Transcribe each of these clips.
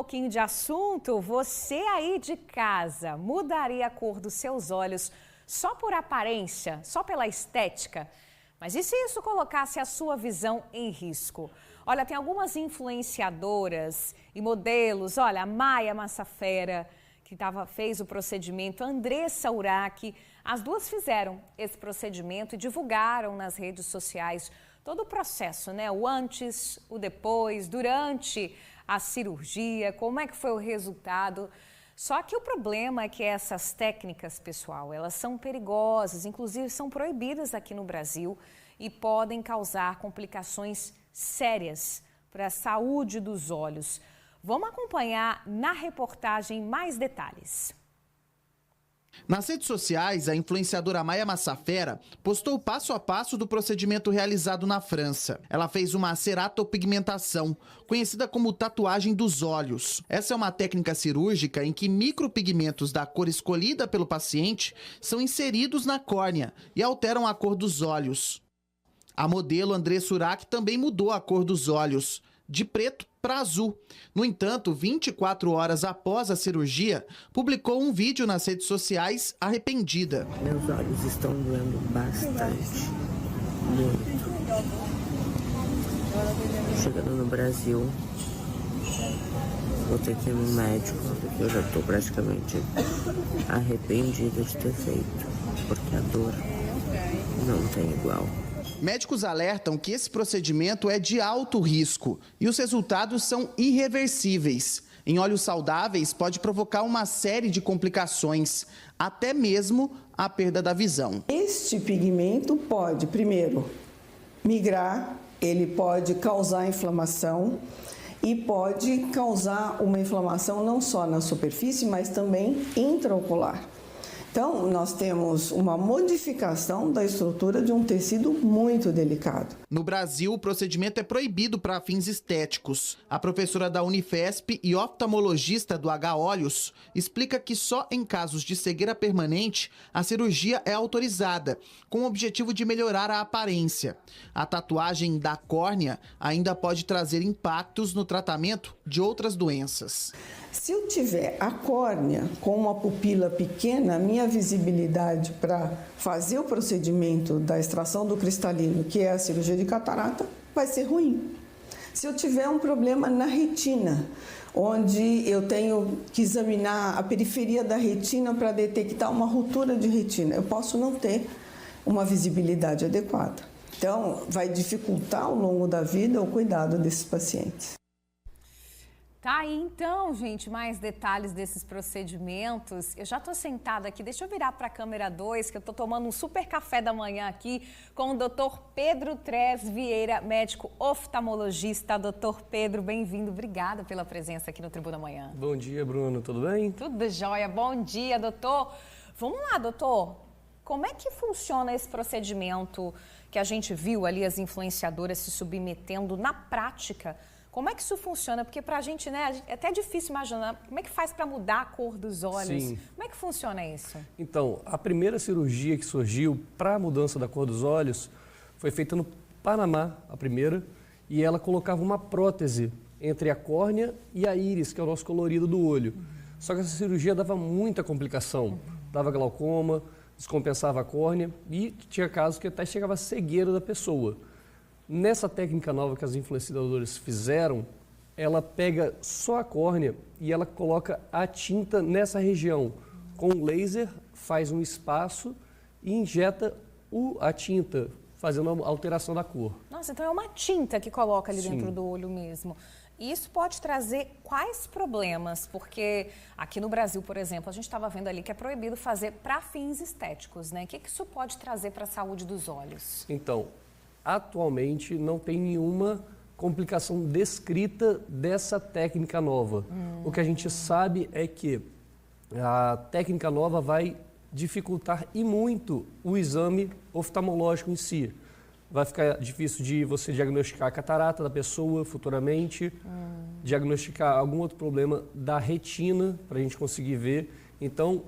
pouquinho de assunto, você aí de casa mudaria a cor dos seus olhos só por aparência, só pela estética? Mas e se isso colocasse a sua visão em risco? Olha, tem algumas influenciadoras e modelos, olha, a Maia Massafera, que fez o procedimento, a Andressa Urach, as duas fizeram esse procedimento e divulgaram nas redes sociais todo o processo, né? O antes, o depois, durante a cirurgia, como é que foi o resultado. Só que o problema é que essas técnicas, pessoal, elas são perigosas, inclusive são proibidas aqui no Brasil e podem causar complicações sérias para a saúde dos olhos. Vamos acompanhar na reportagem mais detalhes. Nas redes sociais, a influenciadora Maia Massafera postou o passo a passo do procedimento realizado na França. Ela fez uma ceratopigmentação, conhecida como tatuagem dos olhos. Essa é uma técnica cirúrgica em que micropigmentos da cor escolhida pelo paciente são inseridos na córnea e alteram a cor dos olhos. A modelo Andressa Urach também mudou a cor dos olhos, de preto para azul. No entanto, 24 horas após a cirurgia, publicou um vídeo nas redes sociais arrependida. Meus olhos estão doendo bastante, muito. Chegando no Brasil, vou ter que ir no médico, porque eu já estou praticamente arrependida de ter feito, porque a dor não tem igual. Médicos alertam que esse procedimento é de alto risco e os resultados são irreversíveis. Em olhos saudáveis, pode provocar uma série de complicações, até mesmo a perda da visão. Este pigmento pode, primeiro, migrar, ele pode causar inflamação e pode causar uma inflamação não só na superfície, mas também intraocular. Então, nós temos uma modificação da estrutura de um tecido muito delicado. No Brasil, o procedimento é proibido para fins estéticos. A professora da Unifesp e oftalmologista do H-Olhos explica que só em casos de cegueira permanente a cirurgia é autorizada, com o objetivo de melhorar a aparência. A tatuagem da córnea ainda pode trazer impactos no tratamento de outras doenças. Se eu tiver a córnea com uma pupila pequena, minha visibilidade para fazer o procedimento da extração do cristalino, que é a cirurgia de catarata, vai ser ruim. Se eu tiver um problema na retina, onde eu tenho que examinar a periferia da retina para detectar uma ruptura de retina, eu posso não ter uma visibilidade adequada. Então, vai dificultar ao longo da vida o cuidado desses pacientes. Tá aí então, gente, mais detalhes desses procedimentos. Eu já estou sentada aqui, deixa eu virar para a câmera 2, que eu estou tomando um super café da manhã aqui com o Dr. Pedro Tres Vieira, médico oftalmologista. Dr. Pedro, bem-vindo, obrigada pela presença aqui no Tribuna Manhã. Bom dia, Bruno, tudo bem? Tudo jóia, bom dia, doutor. Vamos lá, doutor, como é que funciona esse procedimento que a gente viu ali as influenciadoras se submetendo na prática? Como é que isso funciona? Porque pra gente, né, é até difícil imaginar como é que faz para mudar a cor dos olhos. Sim. Como é que funciona isso? Então, a primeira cirurgia que surgiu para a mudança da cor dos olhos foi feita no Panamá, a primeira, e ela colocava uma prótese entre a córnea e a íris, que é o nosso colorido do olho. Só que essa cirurgia dava muita complicação, dava glaucoma, descompensava a córnea e tinha casos que até chegava a cegueira da pessoa. Nessa técnica nova que as influenciadoras fizeram, ela pega só a córnea e ela coloca a tinta nessa região. Com o laser, faz um espaço e injeta a tinta, fazendo a alteração da cor. Nossa, então é uma tinta que coloca ali Sim. dentro do olho mesmo. E isso pode trazer quais problemas? Porque aqui no Brasil, por exemplo, a gente estava vendo ali que é proibido fazer para fins estéticos, né? O que isso pode trazer para a saúde dos olhos? Então, atualmente não tem nenhuma complicação descrita dessa técnica nova. O que a gente sabe é que a técnica nova vai dificultar e muito o exame oftalmológico em si. Vai ficar difícil de você diagnosticar a catarata da pessoa futuramente, diagnosticar algum outro problema da retina para a gente conseguir ver. Então,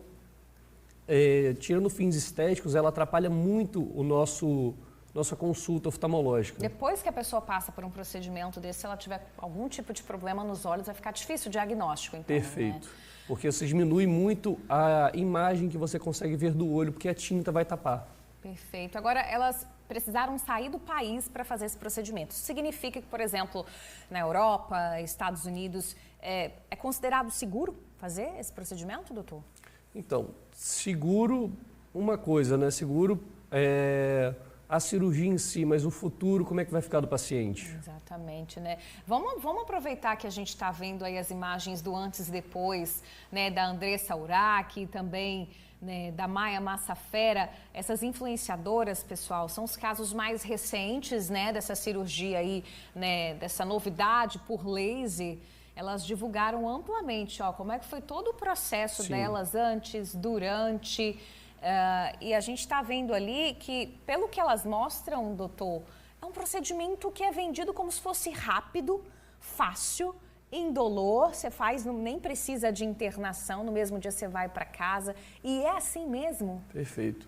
tirando fins estéticos, ela atrapalha muito o nosso nossa consulta oftalmológica. Depois que a pessoa passa por um procedimento desse, se ela tiver algum tipo de problema nos olhos, vai ficar difícil o diagnóstico, então, Perfeito. né? Porque você diminui muito a imagem que você consegue ver do olho, porque a tinta vai tapar. Perfeito. Agora, elas precisaram sair do país para fazer esse procedimento. Isso significa que, por exemplo, na Europa, Estados Unidos, é considerado seguro fazer esse procedimento, doutor? Então, seguro, uma coisa, né? Seguro é a cirurgia em si, mas o futuro, como é que vai ficar do paciente? Exatamente, né? Vamos aproveitar que a gente está vendo aí as imagens do antes e depois, né, da Andressa Urach e também, né, da Maia Massafera. Essas influenciadoras, pessoal, são os casos mais recentes, né, dessa cirurgia aí, né, dessa novidade por laser. Elas divulgaram amplamente, ó, como é que foi todo o processo delas antes, durante... e a gente está vendo ali que, pelo que elas mostram, doutor, é um procedimento que é vendido como se fosse rápido, fácil, indolor. Você faz, nem precisa de internação, no mesmo dia você vai para casa. E é assim mesmo? Perfeito.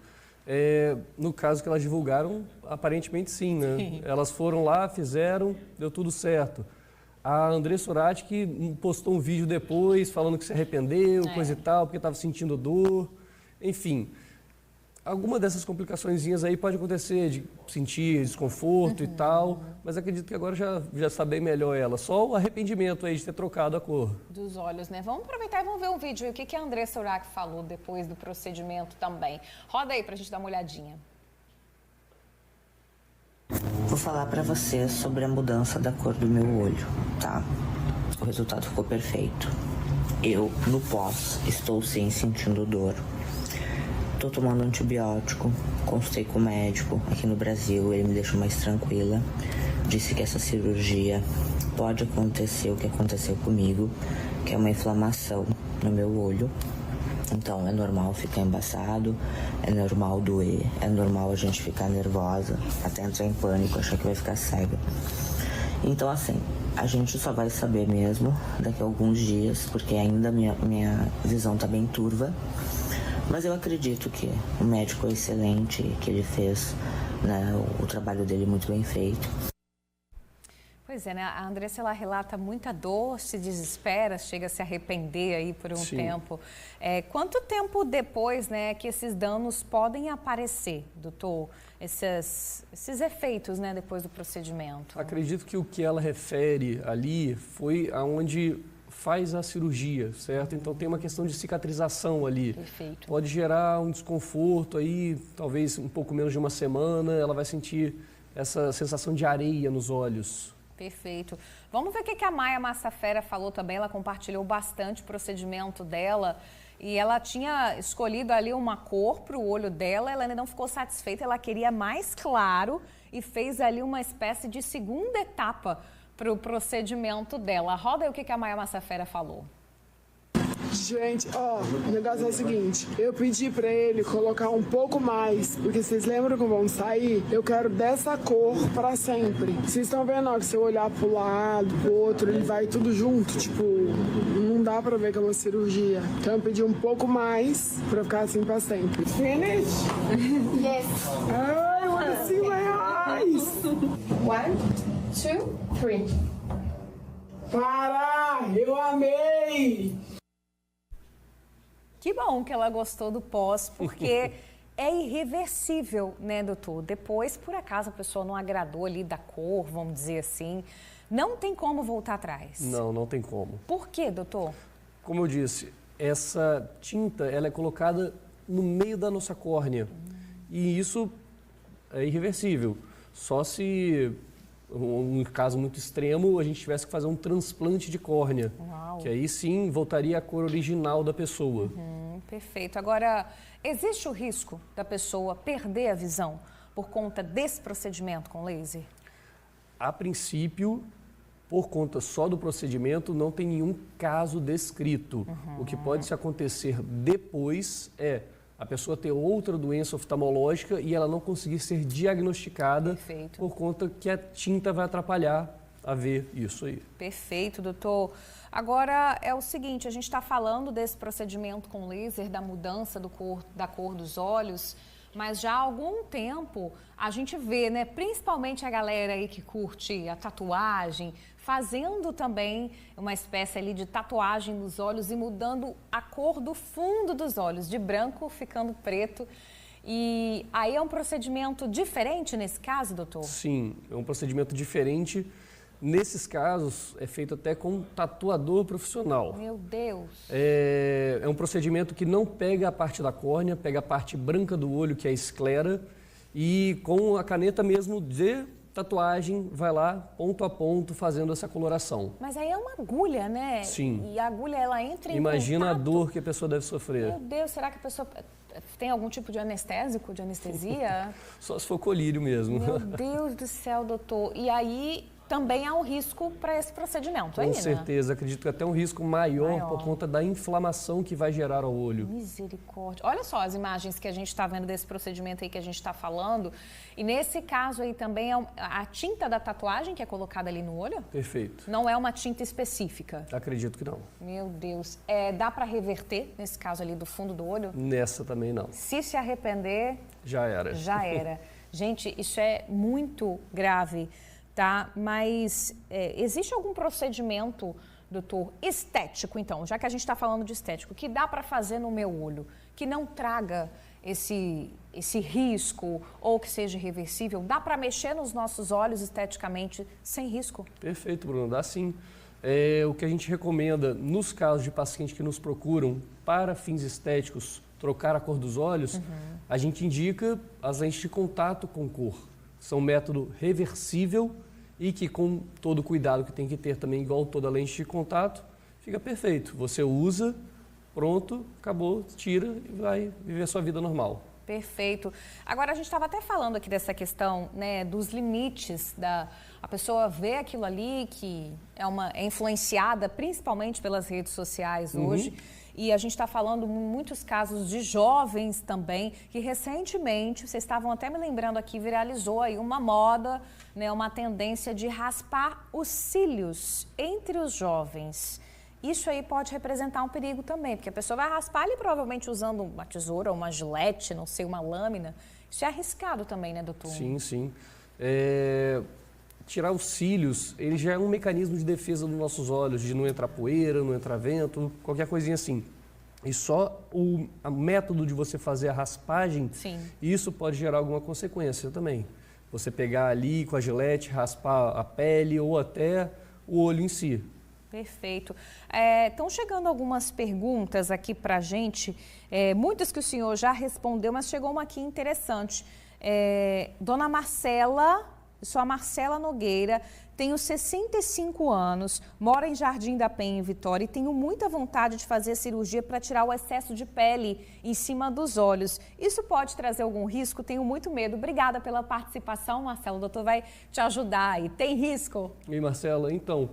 No caso que elas divulgaram, aparentemente sim, né? Sim. Elas foram lá, fizeram, deu tudo certo. A Andressa Urach que postou um vídeo depois falando que se arrependeu, coisa e tal, porque estava sentindo dor. Enfim, alguma dessas complicaçõezinhas aí pode acontecer, de sentir desconforto e tal, mas acredito que agora já está bem melhor ela. Só o arrependimento aí de ter trocado a cor. Dos olhos, né? Vamos aproveitar e vamos ver um vídeo. O que a Andressa Urach falou depois do procedimento também. Roda aí pra gente dar uma olhadinha. Vou falar pra você sobre a mudança da cor do meu olho, tá? O resultado ficou perfeito. Eu, no pós, estou sim sentindo dor. Tô tomando antibiótico, consultei com o médico aqui no Brasil, ele me deixou mais tranquila. Disse que essa cirurgia pode acontecer o que aconteceu comigo, que é uma inflamação no meu olho. Então é normal ficar embaçado, é normal doer, é normal a gente ficar nervosa, até entrar em pânico, achar que vai ficar cega. Então assim, a gente só vai saber mesmo daqui a alguns dias, porque ainda minha visão tá bem turva. Mas eu acredito que o médico é excelente, que ele fez, né, o trabalho dele muito bem feito. Pois é, né? A Andressa, ela relata muita dor, se desespera, chega a se arrepender aí por um tempo. Quanto tempo depois, né, que esses danos podem aparecer, doutor? Esses efeitos, né, depois do procedimento? Acredito que o que ela refere ali foi aonde faz a cirurgia, certo? Então tem uma questão de cicatrização ali. Perfeito. Pode gerar um desconforto aí, talvez um pouco menos de uma semana, ela vai sentir essa sensação de areia nos olhos. Perfeito. Vamos ver o que a Maia Massafera falou também. Ela compartilhou bastante o procedimento dela e ela tinha escolhido ali uma cor para o olho dela. Ela ainda não ficou satisfeita, ela queria mais claro e fez ali uma espécie de segunda etapa para o procedimento dela. Roda aí o que a Maia Massafera falou. Gente, ó, o negócio é o seguinte, eu pedi pra ele colocar um pouco mais, porque vocês lembram que vão sair? Eu quero dessa cor pra sempre. Vocês estão vendo, ó, que se eu olhar pro lado, pro outro, ele vai tudo junto, tipo, não dá pra ver que é uma cirurgia. Então eu pedi um pouco mais pra ficar assim pra sempre. Finish? Yes. Ai, I wanna see my eyes. 1, 2, 3. Para! Eu amei! Que bom que ela gostou do pós, porque é irreversível, né, doutor? Depois, por acaso, a pessoa não agradou ali da cor, vamos dizer assim, não tem como voltar atrás. Não, não tem como. Por quê, doutor? Como eu disse, essa tinta ela é colocada no meio da nossa córnea e isso é irreversível. Só se, um caso muito extremo, a gente tivesse que fazer um transplante de córnea, que aí sim voltaria à cor original da pessoa. Perfeito. Agora, existe o risco da pessoa perder a visão por conta desse procedimento com laser? A princípio, por conta só do procedimento, não tem nenhum caso descrito. O que pode acontecer depois é a pessoa ter outra doença oftalmológica e ela não conseguir ser diagnosticada por conta que a tinta vai atrapalhar a ver isso aí. Perfeito, doutor. Agora, é o seguinte, a gente está falando desse procedimento com laser, da mudança da cor dos olhos, mas já há algum tempo a gente vê, né, principalmente a galera aí que curte a tatuagem, fazendo também uma espécie ali de tatuagem nos olhos e mudando a cor do fundo dos olhos, de branco ficando preto. E aí é um procedimento diferente nesse caso, doutor? Sim, é um procedimento diferente. Nesses casos, é feito até com um tatuador profissional. Meu Deus! É um procedimento que não pega a parte da córnea, pega a parte branca do olho, que é a esclera, e com a caneta mesmo de tatuagem, vai lá, ponto a ponto, fazendo essa coloração. Mas aí é uma agulha, né? Sim. E a agulha, ela entra em Imagina contato. a dor que a pessoa deve sofrer. Meu Deus, será que a pessoa tem algum tipo de anestésico, de anestesia? Só se for colírio mesmo. Meu Deus do céu, doutor. E aí também há um risco para esse procedimento, aí, Com né? certeza, acredito que até um risco maior por conta da inflamação que vai gerar ao olho. Misericórdia. Olha só as imagens que a gente está vendo desse procedimento aí que a gente está falando. E nesse caso aí também é a tinta da tatuagem que é colocada ali no olho? Perfeito. Não é uma tinta específica? Acredito que não. Meu Deus. Dá para reverter nesse caso ali do fundo do olho? Nessa também não. Se arrepender... Já era. Já era. Gente, isso é muito grave, tá? Mas existe algum procedimento, doutor, estético, então, já que a gente está falando de estético, que dá para fazer no meu olho, que não traga esse risco ou que seja reversível? Dá para mexer nos nossos olhos esteticamente sem risco? Perfeito, Bruno, dá sim. O que a gente recomenda nos casos de pacientes que nos procuram para fins estéticos, trocar a cor dos olhos, a gente indica as lentes de contato com cor. São um método reversível e que, com todo o cuidado que tem que ter também, igual toda lente de contato, fica perfeito. Você usa, pronto, acabou, tira e vai viver a sua vida normal. Perfeito. Agora, a gente estava até falando aqui dessa questão, né, dos limites a pessoa vê aquilo ali que é influenciada principalmente pelas redes sociais hoje. E a gente está falando muitos casos de jovens também, que recentemente, vocês estavam até me lembrando aqui, viralizou aí uma moda, né, uma tendência de raspar os cílios entre os jovens. Isso aí pode representar um perigo também, porque a pessoa vai raspar ali provavelmente usando uma tesoura, uma gilete, não sei, uma lâmina. Isso é arriscado também, né, doutor? Sim, sim. Tirar os cílios, ele já é um mecanismo de defesa dos nossos olhos, de não entrar poeira, não entrar vento, qualquer coisinha assim. E só o método de você fazer a raspagem, sim, isso pode gerar alguma consequência também. Você pegar ali com a gilete, raspar a pele ou até o olho em si. Perfeito. Estão chegando algumas perguntas aqui para a gente, muitas que o senhor já respondeu, mas chegou uma aqui interessante. Dona Marcela, sou a Marcela Nogueira, tenho 65 anos, moro em Jardim da Penha, em Vitória, e tenho muita vontade de fazer a cirurgia para tirar o excesso de pele em cima dos olhos. Isso pode trazer algum risco? Tenho muito medo. Obrigada pela participação, Marcelo. O doutor vai te ajudar aí. Tem risco? E Marcela, então,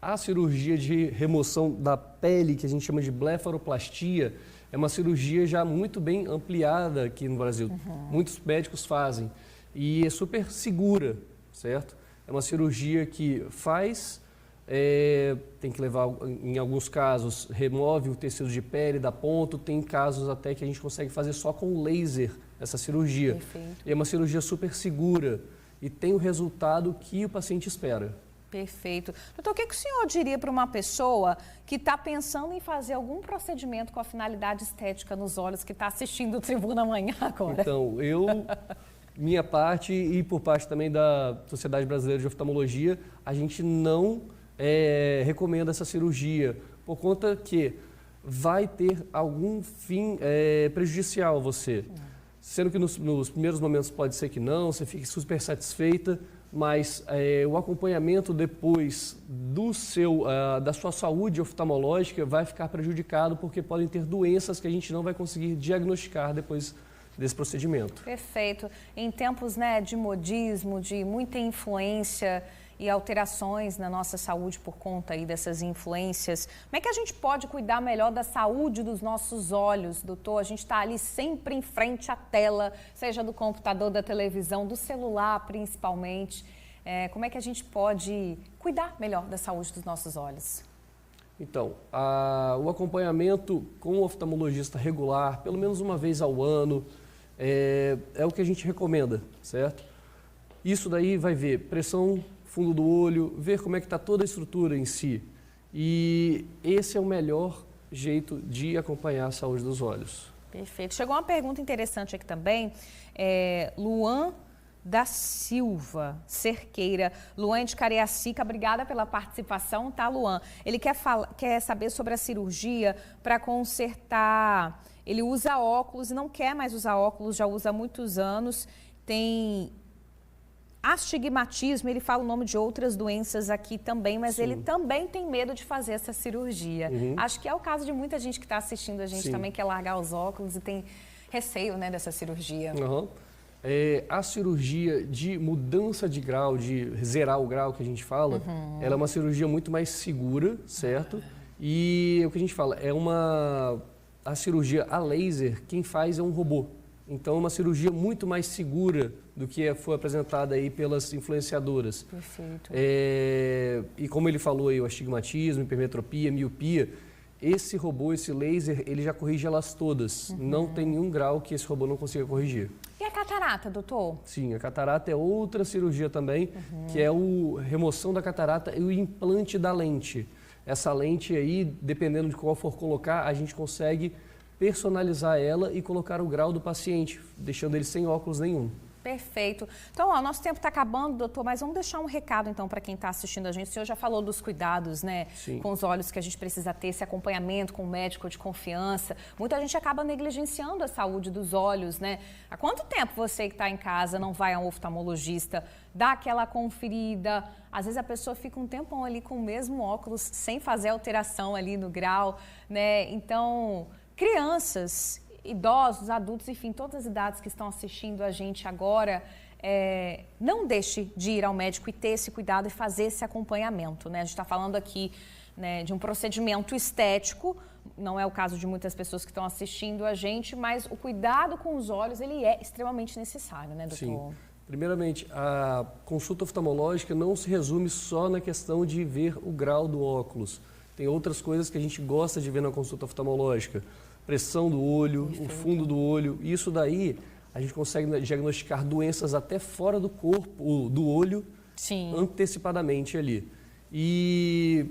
a cirurgia de remoção da pele, que a gente chama de blefaroplastia, é uma cirurgia já muito bem ampliada aqui no Brasil. Muitos médicos fazem e é super segura, certo? É uma cirurgia que faz, tem que levar, em alguns casos, remove o tecido de pele, dá ponto, tem casos até que a gente consegue fazer só com laser essa cirurgia. Perfeito. E é uma cirurgia super segura e tem o resultado que o paciente espera. Perfeito. Doutor, o que o senhor diria para uma pessoa que está pensando em fazer algum procedimento com a finalidade estética nos olhos, que está assistindo o Tribuna Amanhã agora? Então, minha parte e por parte também da Sociedade Brasileira de Oftalmologia, a gente não recomenda essa cirurgia, por conta que vai ter algum fim prejudicial a você. Sendo que nos primeiros momentos pode ser que não, você fique super satisfeita, mas o acompanhamento depois da sua saúde oftalmológica vai ficar prejudicado, porque podem ter doenças que a gente não vai conseguir diagnosticar depois desse procedimento. Perfeito. Em tempos, né, de modismo, de muita influência e alterações na nossa saúde por conta aí dessas influências, como é que a gente pode cuidar melhor da saúde dos nossos olhos, doutor? A gente está ali sempre em frente à tela, seja do computador, da televisão, do celular principalmente. Como é que a gente pode cuidar melhor da saúde dos nossos olhos? Então, o acompanhamento com o oftalmologista regular, pelo menos uma vez ao ano, é o que a gente recomenda, certo? Isso daí vai ver pressão, fundo do olho, ver como é que está toda a estrutura em si. E esse é o melhor jeito de acompanhar a saúde dos olhos. Perfeito. Chegou uma pergunta interessante aqui também. Luan da Silva Cerqueira. Luan de Cariacica, obrigada pela participação, tá, Luan? Ele quer saber sobre a cirurgia para consertar. Ele usa óculos e não quer mais usar óculos, já usa há muitos anos. Tem astigmatismo, ele fala o nome de outras doenças aqui também, mas ele também tem medo de fazer essa cirurgia. Acho que é o caso de muita gente que está assistindo a gente também, quer largar os óculos e tem receio, né, dessa cirurgia. A cirurgia de mudança de grau, de zerar o grau que a gente fala, ela é uma cirurgia muito mais segura, certo? E o que a gente fala, a cirurgia a laser, quem faz é um robô. Então, é uma cirurgia muito mais segura do que foi apresentada aí pelas influenciadoras. Perfeito. E como ele falou aí, o astigmatismo, hipermetropia, miopia, esse robô, esse laser, ele já corrige elas todas. Não tem nenhum grau que esse robô não consiga corrigir. E a catarata, doutor? Sim, a catarata é outra cirurgia também, que é a remoção da catarata e o implante da lente. Essa lente aí, dependendo de qual for colocar, a gente consegue personalizar ela e colocar o grau do paciente, deixando ele sem óculos nenhum. Perfeito. Então, ó, nosso tempo está acabando, doutor, mas vamos deixar um recado, então, para quem está assistindo a gente. O senhor já falou dos cuidados, né, com os olhos que a gente precisa ter, esse acompanhamento com o médico de confiança. Muita gente acaba negligenciando a saúde dos olhos, né? Há quanto tempo você que está em casa não vai a um oftalmologista, dá aquela conferida? Às vezes a pessoa fica um tempão ali com o mesmo óculos, sem fazer alteração ali no grau, né? Então, crianças, idosos, adultos, enfim, todas as idades que estão assistindo a gente agora, não deixe de ir ao médico e ter esse cuidado e fazer esse acompanhamento, né? A gente está falando aqui, né, de um procedimento estético, não é o caso de muitas pessoas que estão assistindo a gente, mas o cuidado com os olhos, ele é extremamente necessário, né, doutor? Sim. Primeiramente, a consulta oftalmológica não se resume só na questão de ver o grau do óculos. Tem outras coisas que a gente gosta de ver na consulta oftalmológica. Pressão do olho, o fundo do olho. Isso daí, a gente consegue diagnosticar doenças até fora do corpo, do olho, antecipadamente ali. E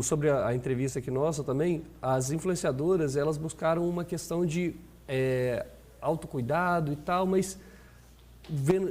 sobre a entrevista aqui nossa também, as influenciadoras, elas buscaram uma questão de autocuidado e tal, mas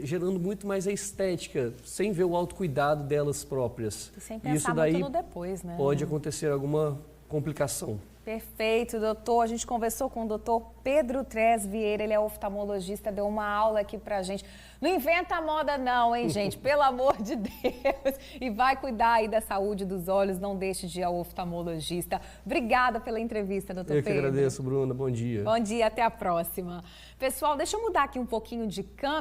gerando muito mais a estética, sem ver o autocuidado delas próprias. E sem pensar isso daí muito no depois, né? Pode acontecer alguma complicação. Perfeito, doutor. A gente conversou com o doutor Pedro Tres Vieira, ele é oftalmologista, deu uma aula aqui pra gente. Não inventa moda não, hein, gente? Pelo amor de Deus. E vai cuidar aí da saúde dos olhos, não deixe de ir ao oftalmologista. Obrigada pela entrevista, doutor Pedro. Eu que agradeço, Bruna. Bom dia. Bom dia, até a próxima. Pessoal, deixa eu mudar aqui um pouquinho de câmera.